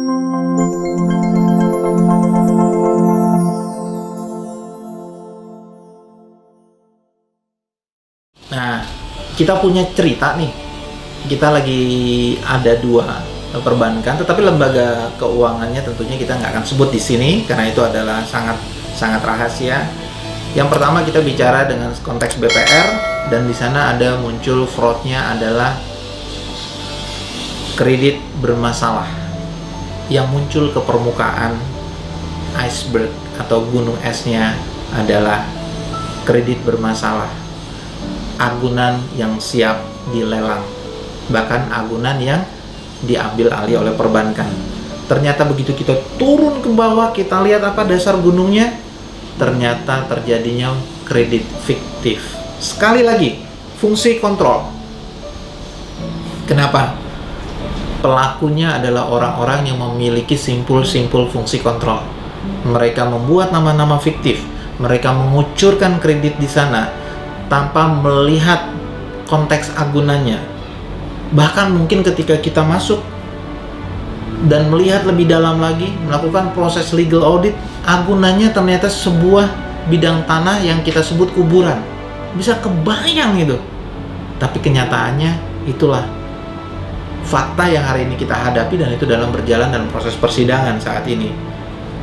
Nah, kita punya cerita nih. Kita lagi ada 2 perbankan, tetapi lembaga keuangannya tentunya kita nggak akan sebut di sini karena itu adalah sangat rahasia. Yang pertama kita bicara dengan konteks BPR, dan di sana ada muncul fraudnya adalah kredit bermasalah yang muncul ke permukaan iceberg atau gunung esnya adalah kredit bermasalah, agunan yang siap dilelang, bahkan agunan yang diambil alih oleh perbankan. Ternyata begitu kita turun ke bawah, kita lihat apa dasar gunungnya, ternyata terjadinya kredit fiktif. Sekali lagi, fungsi kontrol. Kenapa? Pelakunya adalah orang-orang yang memiliki simpul-simpul fungsi kontrol. Mereka membuat nama-nama fiktif, mereka mengucurkan kredit di sana tanpa melihat konteks agunannya. Bahkan mungkin ketika kita masuk dan melihat lebih dalam lagi, melakukan proses legal audit, agunannya ternyata sebuah bidang tanah yang kita sebut kuburan. Bisa kebayang itu. Tapi kenyataannya itulah fakta yang hari ini kita hadapi, dan itu berjalan dalam proses persidangan saat ini.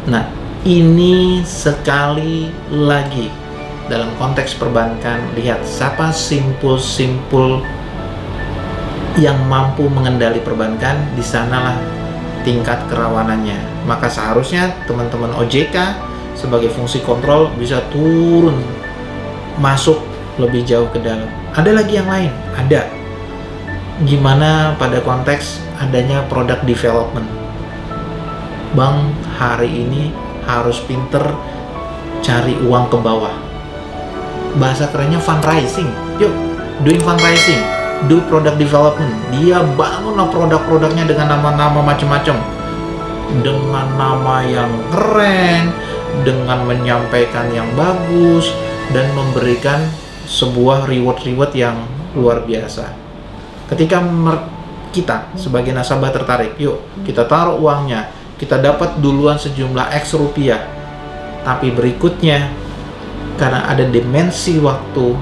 Nah, ini sekali lagi dalam konteks perbankan, lihat siapa simpul-simpul yang mampu mengendali perbankan, di sanalah tingkat kerawanannya. Maka seharusnya teman-teman OJK sebagai fungsi kontrol bisa turun, masuk lebih jauh ke dalam. Ada lagi yang lain, ada. Gimana pada konteks adanya product development? Bank hari ini harus pinter cari uang ke bawah. Bahasa kerennya fundraising. Yuk, doing fundraising, do product development. Dia bangunlah produk-produknya dengan nama-nama macam-macam, dengan nama yang keren, dengan menyampaikan yang bagus, dan memberikan sebuah reward yang luar biasa. Ketika kita sebagai nasabah tertarik, yuk kita taruh uangnya, kita dapat duluan sejumlah X rupiah. Tapi berikutnya, karena ada dimensi waktu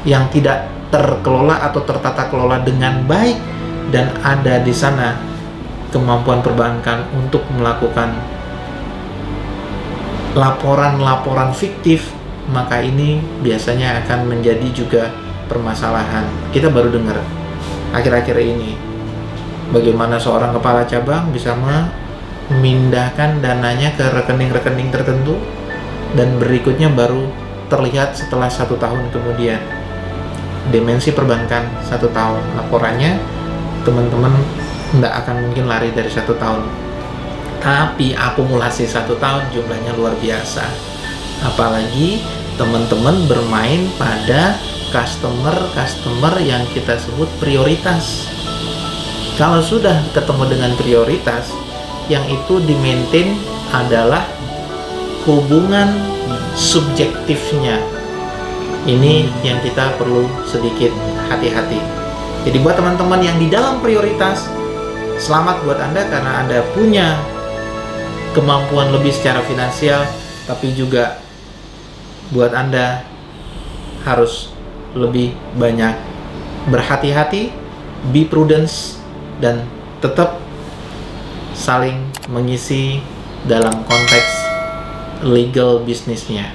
yang tidak terkelola atau tertata kelola dengan baik, dan ada di sana kemampuan perbankan untuk melakukan laporan-laporan fiktif, maka ini biasanya akan menjadi juga permasalahan. Kita baru dengar akhir-akhir ini bagaimana seorang kepala cabang bisa memindahkan dananya ke rekening-rekening tertentu, dan berikutnya baru terlihat setelah 1 tahun kemudian. Dimensi perbankan 1 tahun, laporannya teman-teman tidak akan mungkin lari dari 1 tahun, tapi akumulasi 1 tahun jumlahnya luar biasa. Apalagi teman-teman bermain pada customer yang kita sebut prioritas. Kalau sudah ketemu dengan prioritas, yang itu di-maintain adalah hubungan subjektifnya. Ini yang kita perlu sedikit hati-hati. Jadi buat teman-teman yang di dalam prioritas, selamat buat Anda karena Anda punya kemampuan lebih secara finansial, tapi juga buat Anda harus lebih banyak berhati-hati, be prudence, dan tetap saling mengisi dalam konteks legal bisnisnya.